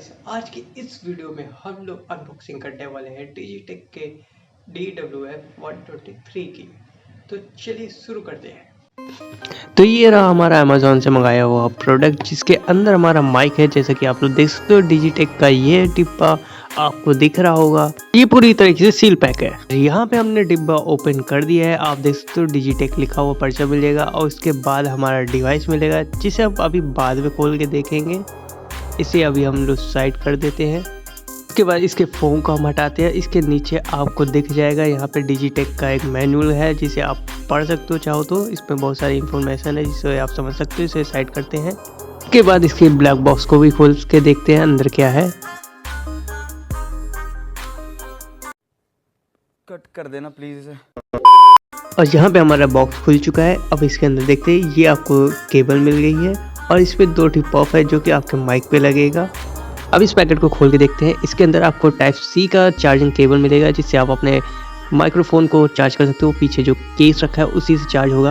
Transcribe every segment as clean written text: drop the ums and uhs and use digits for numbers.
Guys, आज की इस वीडियो में हम लोग अनबॉक्सिंग करने वाले हैं डिजिटेक के DWF-123 की। तो चलिए शुरू करते हैं। तो ये रहा हमारा अमेज़न से मंगाया हुआ प्रोडक्ट, जिसके अंदर हमारा माइक है। जैसा कि आप लोग देख सकते हो, डिजिटेक का ये डिब्बा आपको दिख रहा होगा। ये पूरी तरीके से सील पैक है। यहाँ पे हमने डिब्बा ओपन कर दिया है। आप देख सकते हो डिजिटेक लिखा हुआ पर्चा मिलेगा और उसके बाद हमारा डिवाइस मिलेगा, जिसे आप अभी बाद में खोल के देखेंगे। इसे अभी हम लोग साइड कर देते हैं। उसके बाद इसके फ़ोन को हम हटाते हैं। इसके नीचे आपको दिख जाएगा यहाँ पे डिजिटेक का एक मैनुअल है, जिसे आप पढ़ सकते हो चाहो तो। इसमें बहुत सारी इन्फॉर्मेशन है जिसे आप समझ सकते हो। इसे साइड करते हैं। उसके बाद इसके ब्लैक बॉक्स को भी खोल के देखते हैं अंदर क्या है। कट कर देना प्लीज इसे। और यहाँ पे हमारा बॉक्स खुल चुका है। अब इसके अंदर देखते हैं, ये आपको केबल मिल गई है और इस पे 2 टिप ऑफ है जो कि आपके माइक पे लगेगा। अब इस पैकेट को खोल के देखते हैं। इसके अंदर आपको टाइप सी का चार्जिंग केबल मिलेगा, जिससे आप अपने माइक्रोफोन को चार्ज कर सकते हो। पीछे जो केस रखा है उसी से चार्ज होगा।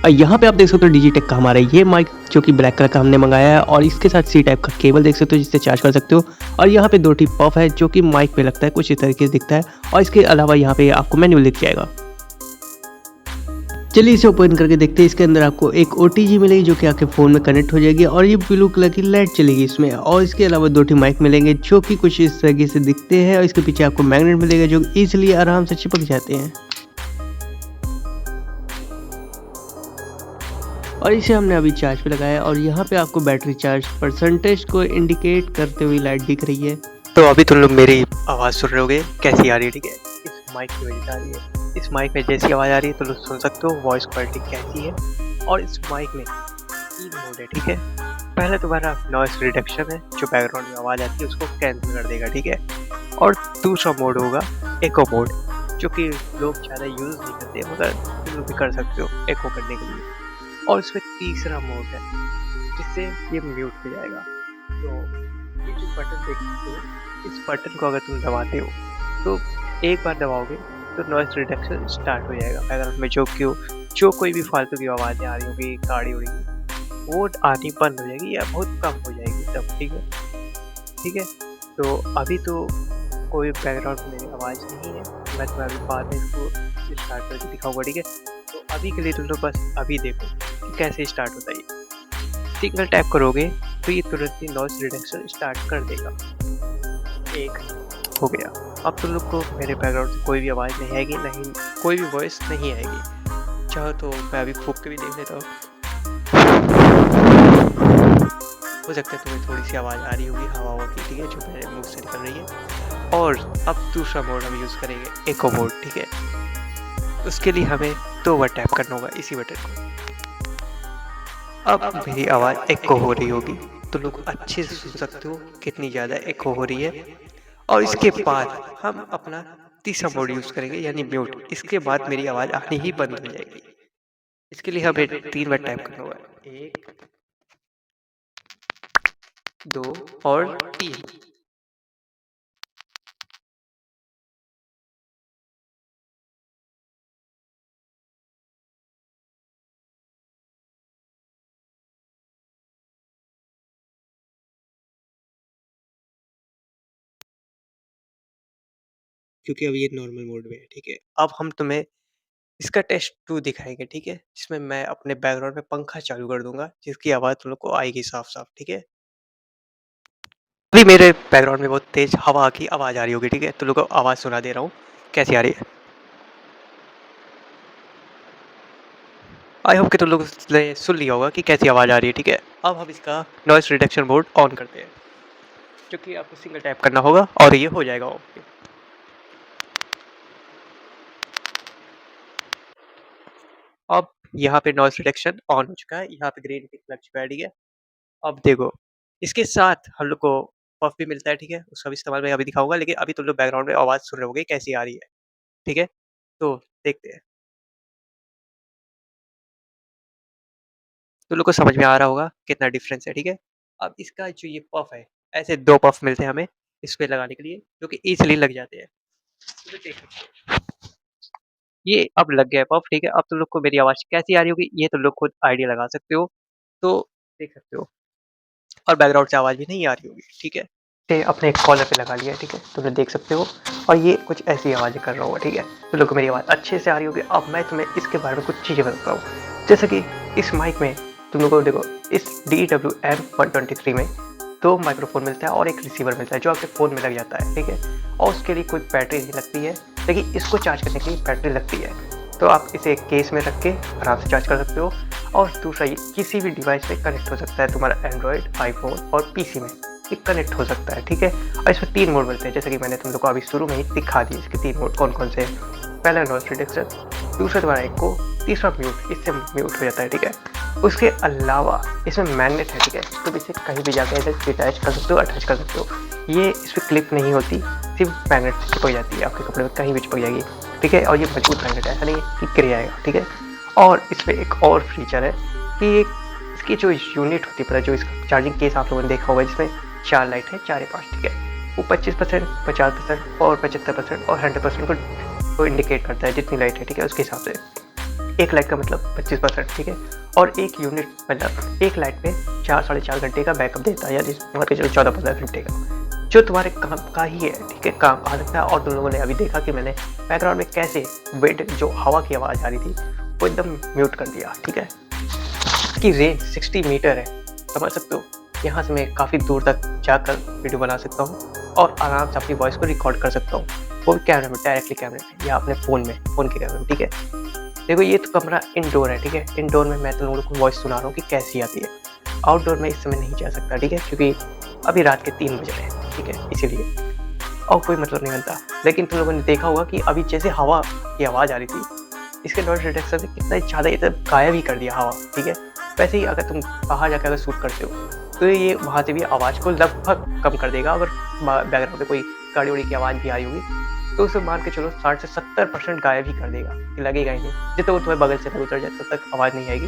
और यहाँ पे आप देख सकते हो डिजिटेक का हमारा ये माइक, जो कि ब्लैक कलर का हमने मंगाया है, और इसके साथ सी टाइप का केबल देख सकते हो जिससे चार्ज कर सकते हो। और यहाँ पे 2 टिप ऑफ है जो कि माइक पे लगता है, कुछ इस तरीके से दिखता है। और इसके अलावा यहाँ पे आपको मैनुअल दिख जाएगा। चलिए इसे ओपन करके देखते हैं। इसके अंदर आपको एक OTG मिलेगी जो कि आपके फ़ोन में कनेक्ट हो जाएगी, और ये ब्लू कलर की लाइट चलेगी इसमें। और इसके अलावा 2 माइक मिलेंगे जो कि कुछ इस तरीके से दिखते हैं, और इसके पीछे आपको मैग्नेट मिलेगा जो इजीली आराम से चिपक जाते हैं। और इसे हमने अभी चार्ज पे लगाया, और यहाँ पे आपको बैटरी चार्ज परसेंटेज को इंडिकेट करते हुए लाइट दिख रही है। तो अभी तुम लोग मेरी आवाज़ सुन रहे होगे कैसी आ रही है, ठीक है? इस माइक की वजह से आ रही है। इस माइक में जैसी आवाज़ आ रही है तो लोग सुन सकते हो वॉइस क्वालिटी कैसी है। और इस माइक में 3 मोड है, ठीक है? पहला तुम्हारा नॉइस रिडक्शन है, जो बैकग्राउंड में आवाज़ आती है उसको कैंसिल कर देगा, ठीक है? और दूसरा मोड होगा एको मोड, जो कि लोग ज़्यादा यूज़ नहीं करते, मगर तुम लोग भी कर सकते हो एको करने के लिए। और इसमें तीसरा मोड है जिससे ये म्यूट हो जाएगा। तो ये जो बटन देख सकते हो, इस बटन को अगर तुम दबाते हो तो एक बार दबाओगे तो नॉइस रिडक्शन स्टार्ट हो जाएगा। बैकग्राउंड में जो कोई भी फालतू की आवाज़ें आ रही होगी, गाड़ी उड़ी, वो आनी बंद हो जाएगी या बहुत कम हो जाएगी तब, ठीक है? ठीक है? तो अभी तो कोई बैकग्राउंड में मेरी आवाज़ नहीं है। मैं तुम्हें अभी बाद में इसको स्टार्ट करके दिखाऊंगा, ठीक है? तो अभी के लिए तुम लोग बस अभी देखो कि कैसे स्टार्ट होता है ये। सिंगल टैप करोगे तो ये तुरंत ही नॉइस रिडक्शन स्टार्ट कर देगा। एक हो गया। अब तुम लोग को मेरे बैकग्राउंड से कोई भी आवाज़ नहीं आएगी, नहीं कोई भी वॉइस नहीं आएगी। चाहो तो मैं अभी फूक के भी देख लेता हूँ। हो सकता है तुम्हें थोड़ी सी आवाज़ आ रही होगी हवा की, ठीक है, जो मेरे मुंह से निकल रही है। और अब दूसरा मोड हम यूज़ करेंगे एको मोड, ठीक है? उसके लिए हमें 2 बार टैप करना होगा इसी बटन को। अब मेरी आवाज़ एको हो रही होगी तो लोग अच्छे से सुन सकते हो कितनी ज़्यादा एको हो रही है। और इसके बाद हम अपना तीसरा मोड यूज़ करेंगे, यानी म्यूट। इसके बाद मेरी आवाज़ आनी ही बंद हो जाएगी। इसके लिए हमें 3 बार टैप करना होगा, 1, 2 और 3। क्योंकि अब ये नॉर्मल मोड में है, ठीक है? अब हम तुम्हें इसका टेस्ट 2 दिखाएँगे, ठीक है? जिसमें मैं अपने बैकग्राउंड में पंखा चालू कर दूँगा, जिसकी आवाज़ तुम लोग को आएगी साफ-साफ, ठीक है? अभी मेरे बैकग्राउंड में बहुत तेज़ हवा की आवाज़ आ रही होगी, ठीक है? तुम लोग को आवाज़ सुना दे रहा हूँ, कैसी आ रही है? आई होप कि तुम लोग ने सुन लिया होगा कि कैसी आवाज़ आ रही है, ठीक है? अब हम इसका नॉइस रिडक्शन मोड ऑन करते हैं, जो कि आपको सिंगल टैप करना होगा और ये हो जाएगा ऑफ। अब यहाँ पे नॉइस रिडक्शन ऑन हो चुका है, यहाँ पे ग्रीन टिक लग चुका है, ठीक है? अब देखो, इसके साथ हम लोग को पफ भी मिलता है, ठीक है? उसका भी इस्तेमाल मैं अभी दिखाऊँगा, लेकिन अभी तुम लोग बैकग्राउंड में आवाज़ सुन रहे होगे कैसी आ रही है, ठीक है? तो देखते हैं। तुम लोग को समझ में आ रहा होगा कितना डिफरेंस है, ठीक है? अब इसका जो ये पफ है, ऐसे 2 पफ मिलते हैं हमें इस पे लगाने के लिए, जो कि ईज़िली लग जाते हैं। तो देख सकते हो, ये अब लग गया है पफ, ठीक है? अब तुम लोग को मेरी आवाज़ कैसी आ रही होगी, ये तुम लोग खुद आइडिया लगा सकते हो। तो देख सकते हो। और बैकग्राउंड से आवाज़ भी नहीं आ रही होगी, ठीक है। ये अपने कॉलर पे लगा लिया है, ठीक है, तुम लोग देख सकते हो और ये कुछ ऐसी आवाज़ें कर रहा होगा, ठीक है। तुम लोग को मेरी आवाज़ अच्छे से आ रही होगी। अब मैं तुम्हें इसके बारे में कुछ चीज़ें बताता हूँ। जैसे कि इस माइक में तुम लोगों को देखो, इस DWM-123 में 2 माइक्रोफ़ोन मिलता है और एक रिसीवर मिलता है जो आपके फ़ोन में लग जाता है, ठीक है। और उसके लिए कोई बैटरी नहीं लगती है, लेकिन इसको चार्ज करने के लिए बैटरी लगती है। तो आप इसे केस में रख के आराम से चार्ज कर सकते हो। और दूसरा, ये किसी भी डिवाइस से कनेक्ट हो सकता है, तुम्हारा एंड्रॉयड, आईफोन और पीसी में ये कनेक्ट हो सकता है, ठीक है। और इसमें 3 मोड मिलते हैं, जैसे कि मैंने तुम लोग को अभी शुरू में ही दिखा दिए इसके 3 मोड कौन-कौन से हैं। पहला नॉइज़ रिडक्शन, दूसरा तुम्हारा इको, तीसरा म्यूट, इससे म्यूट हो जाता है, ठीक है। उसके अलावा इसमें मैग्नेट है, ठीक है, तुम इसे कहीं भी जाकर इधर डिटैच कर सकते हो, अटैच कर सकते हो। ये इसमें क्लिप नहीं होती, सिर्फ मैग्नेट से चिपक जाती है, आपके कपड़े में कहीं भी चिपक जाएगी, ठीक है। और ये मजबूत मैग्नेट है, ऐसा नहीं कि गिर जाएगा, ठीक है। और इसमें एक और फीचर है कि इसकी जो यूनिट होती है, जो इसका चार्जिंग केस आप लोगों ने देखा होगा, जिसमें 4 लाइट है, 4 या 5, ठीक है। वो 25%, 50% और 75% और 100% को इंडिकेट करता है, जितनी लाइट है, ठीक है, उसके हिसाब से। एक लाइट का मतलब 25%, ठीक है। और एक यूनिट मतलब एक लाइट में 4 साढ़े 4 घंटे का बैकअप देता है, यानी मान के चलो 14-15 घंटे का, जो तुम्हारे काम का ही है, ठीक है, काम आ सकता है। और तुम लोगों ने अभी देखा कि मैंने बैकग्राउंड में कैसे विंड, जो हवा की आवाज़ आ रही थी, वो एकदम म्यूट कर दिया, ठीक है। इसकी रेंज 60 मीटर है, समझ सकते हो। यहाँ से मैं काफ़ी दूर तक जाकर वीडियो बना सकता हूँ और आराम से अपनी वॉइस को रिकॉर्ड कर सकता हूँ, वो भी कैमरे में, डायरेक्टली कैमरे में या अपने फ़ोन के कैमरे में, ठीक है। देखो, ये तो कमरा इंडोर है, ठीक है। इंडोर में मैं तुम लोगों को वॉइस सुना रहा हूँ कि कैसी आती है। आउटडोर में इस समय नहीं जा सकता, ठीक है, क्योंकि अभी रात के 3 बज रहे हैं, ठीक है, इसीलिए और कोई मतलब नहीं बनता। लेकिन तुम लोगों ने देखा होगा कि अभी जैसे हवा की आवाज़ आ रही थी, इसके नॉइज़ रिडक्शन से कितना ज़्यादा ये सब गायब ही कर दिया हवा, ठीक है। वैसे ही अगर तुम बाहर जाकर अगर शूट करते हो तो ये वहाँ से भी आवाज़ को लगभग कम कर देगा। अगर बैकग्राउंड में कोई गाड़ी वाड़ी की आवाज़ भी आई होगी तो उसे मान के चलो 60 से 70% गायब ही कर देगा, कि लगेगा ही नहीं। जितना वो तुम्हें बगल से उतर जाए तब तक आवाज़ नहीं आएगी।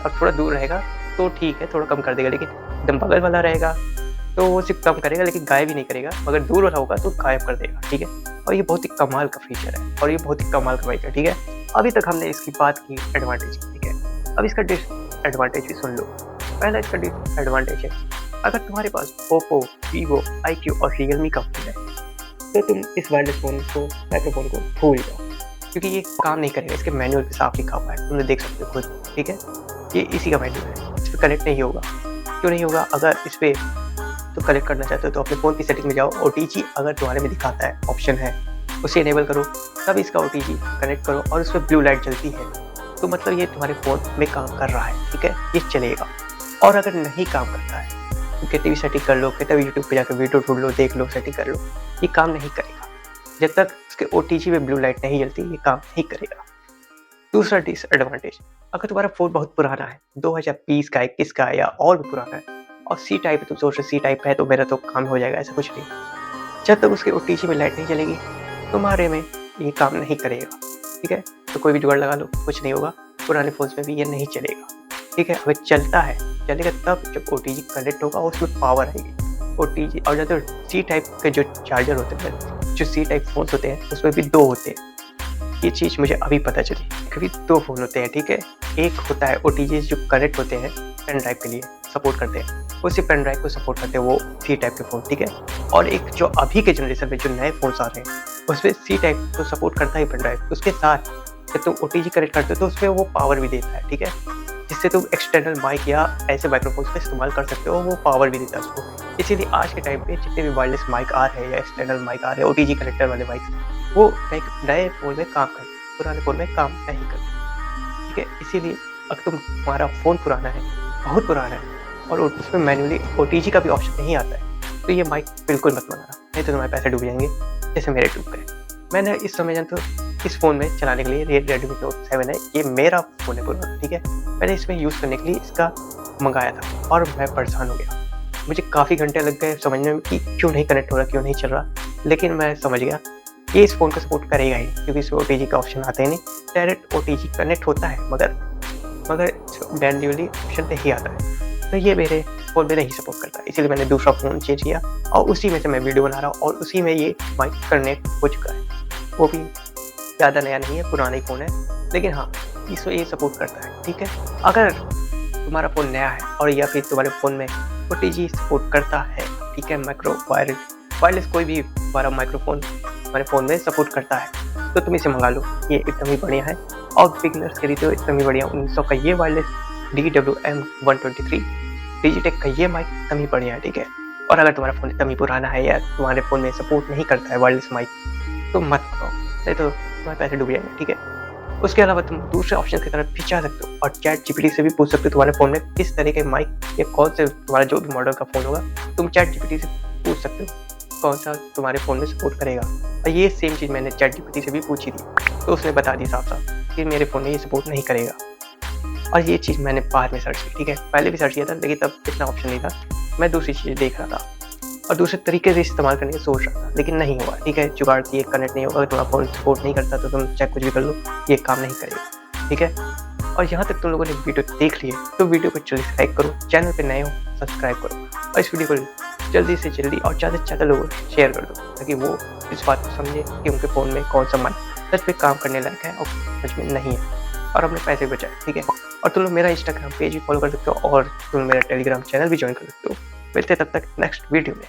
और थोड़ा दूर रहेगा तो ठीक है, थोड़ा कम कर देगा, लेकिन एकदम बगल वाला रहेगा तो वो सिर्फ कम करेगा, लेकिन गायब ही नहीं करेगा। मगर दूर वाला होगा तो गायब कर देगा, ठीक है। और ये बहुत ही कमाल का फीचर है और ये बहुत ही कमाल का माइक है, ठीक है। अभी तक हमने इसकी बात की एडवांटेज, ठीक है। अब इसका डिसएडवांटेज भी सुन लो। पहला इसका डिसएडवांटेज है, अगर तुम्हारे पास ओप्पो, वीवो, iQOO और रियलमी का फ़ोन है तो तुम इस वायरलेस फ़ोन को, माइक्रोफोन को भूल जाओ, क्योंकि ये काम नहीं करेगा। इसके मैनुअल पे साफ लिखा हुआ है, तुम देख सकते हो खुद, ठीक है। ये इसी का मैनुअल है, इस पर कनेक्ट नहीं होगा। क्यों नहीं होगा? अगर इस पर तो कनेक्ट करना चाहते हो तो अपने फ़ोन की सेटिंग में जाओ, OTG अगर तुम्हारे में दिखाता है, ऑप्शन है, उसे इनेबल करो, तब इसका OTG कनेक्ट करो और उस पर ब्लू लाइट जलती है तो मतलब ये तुम्हारे फ़ोन में काम कर रहा है, ठीक है, ये चलेगा। और अगर नहीं काम करता है तो कितनी भी सेटिंग कर लो, कितना भी यूट्यूब पे जाकर वीडियो ढूंढ लो, देख लो, सेटिंग कर लो, ये काम नहीं करेगा। जब तक उसके OTG में ब्लू लाइट नहीं जलती ये काम नहीं करेगा। दूसरा डिसएडवांटेज, अगर तुम्हारा फ़ोन बहुत पुराना है, 2020 का, 21 का या और भी पुराना है और सी टाइप है, तुम सोच रहे सी टाइप है तो मेरा तो काम हो जाएगा, ऐसा कुछ नहीं। जब तक उसके OTG में लाइट नहीं जलेगी तुम्हारे में ये काम नहीं करेगा, ठीक है। तो कोई भी जुगाड़ लगा लो, कुछ नहीं होगा। पुराने फ़ोन्स में भी ये नहीं चलेगा, ठीक है। अगर चलता है, चलेगा तब जब OTG कनेक्ट होगा और उसमें पावर आएगी। OTG और ज़्यादा सी टाइप के जो चार्जर होते हैं, जो सी टाइप फ़ोन्स होते हैं, उसमें भी 2 होते हैं। ये चीज़ मुझे अभी पता चली, क्योंकि 2 फ़ोन होते हैं, ठीक है। एक होता है OTG जो कनेक्ट होते हैं पेन ड्राइव के लिए सपोर्ट करते हैं, उसी पेन ड्राइव को सपोर्ट करते हैं वो सी टाइप के फ़ोन, ठीक है। और एक जो अभी के जनरेशन में जो नए फ़ोन्स आ रहे हैं उसमें सी टाइप तो सपोर्ट करता है पेन ड्राइव, उसके साथ जब तुम OTG कनेक्ट करते हो तो उसमें वो पावर भी देता है, ठीक है, जिससे तुम एक्सटर्नल माइक या ऐसे माइक्रोफोन्स का इस्तेमाल कर सकते हो, वो पावर भी देता है उसको। इसीलिए आज के टाइम पे जितने भी वायरलेस माइक आ रहे हैं या एक्सटर्नल माइक आ रहे हैं, OTG कनेक्टर वाले माइक, वो एक नए फ़ोन में काम करते हैं, पुराने फ़ोन में काम नहीं करते, ठीक है। इसीलिए अगर तुम्हारा फ़ोन पुराना है, बहुत पुराना है और उसमें मैन्युअली OTG का भी ऑप्शन नहीं आता है तो ये माइक बिल्कुल मत मंगाना, नहीं तो तुम्हारे पैसे डूब जाएंगे, जैसे मेरे डूब गए। मैंने इस समय जानते हो इस फ़ोन में चलाने के लिए Redmi Note 7 है, ये मेरा फ़ोन है पुराना, ठीक है। मैंने इसमें यूज़ करने के लिए इसका मंगाया था और मैं परेशान हो गया। मुझे काफ़ी घंटे लग गए समझने में कि क्यों नहीं कनेक्ट हो रहा, क्यों नहीं चल रहा, लेकिन मैं समझ गया ये इस फ़ोन को सपोर्ट करेगा ही, क्योंकि इसमें OTG का ऑप्शन आता ही नहीं। डायरेक्ट OTG कनेक्ट होता है मगर मैन्युअली ऑप्शन नहीं आता है, तो ये मेरे फ़ोन में नहीं सपोर्ट करता, इसीलिए मैंने दूसरा फ़ोन चेंज किया और उसी में से मैं वीडियो बना रहा हूँ और उसी में ये माइक कनेक्ट हो चुका है। वो भी ज़्यादा नया नहीं है, पुराना ही फ़ोन है, लेकिन हाँ इसको ये सपोर्ट करता है, ठीक है। अगर तुम्हारा फ़ोन नया है और या फिर तुम्हारे फ़ोन में OTG सपोर्ट करता है, ठीक है। माइक्रो वायरलेस कोई भी हमारा माइक्रोफोन हमारे फ़ोन में सपोर्ट करता है, तो तुम इसे मंगा लो, ये एकदम ही बढ़िया है। और बिगिनर्स के लिए तो एकदम ही बढ़िया 1900 का ये वायरलेस DWM-123 डिजिटेक का ये माइक एकदम ही बढ़िया है, ठीक है। और अगर तुम्हारा फ़ोन एकदम ही पुराना है या तुम्हारे फ़ोन में सपोर्ट नहीं करता है वायरलेस माइक, तो मत मंगाओ, नहीं तो तुम्हारे पैसे डूब जाएंगे, ठीक है। उसके अलावा तुम दूसरे ऑप्शन की तरफ भी जा सकते हो और ChatGPT से भी पूछ सकते हो तुम्हारे फ़ोन में किस तरह के माइक या कौन से तुम्हारा जो भी मॉडल का फ़ोन होगा, तुम ChatGPT से पूछ सकते हो कौन सा तुम्हारे फ़ोन में सपोर्ट करेगा। और ये सेम चीज़ मैंने ChatGPT से भी पूछी थी, तो उसने बता दी साफ-साफ कि मेरे फ़ोन में ये सपोर्ट नहीं करेगा। और ये चीज़ मैंने बाद में सर्च की, ठीक है। पहले भी सर्च किया था लेकिन तब इतना ऑप्शन नहीं था, मैं दूसरी चीज़ देख रहा था और दूसरे तरीके से इस्तेमाल करने की सोच रहा था, लेकिन नहीं हुआ, ठीक है। जुगाड़ की कनेक्ट नहीं होगा, अगर तुम्हारा फ़ोन सपोर्ट नहीं करता तो तुम चाहे कुछ भी कर लो, ये काम नहीं करेगा, ठीक है। और यहाँ तक तुम लोगों ने वीडियो देख ली है तो वीडियो को जल्दी से लाइक करो, चैनल पे नए हो सब्सक्राइब करो और इस वीडियो को जल्दी से जल्दी और ज़्यादा से ज़्यादा लोगों को शेयर कर दो, ताकि वो इस बात को समझे कि उनके फ़ोन में कौन सा माइक सच में काम करने लायक है और सच में नहीं है, और अपने पैसे बचाए, ठीक है। और तुम लोग मेरा इंस्टाग्राम पेज भी फॉलो कर सकते हो और तुम मेरा टेलीग्राम चैनल भी ज्वाइन कर सकते हो। मिलते तब तक नेक्स्ट वीडियो में।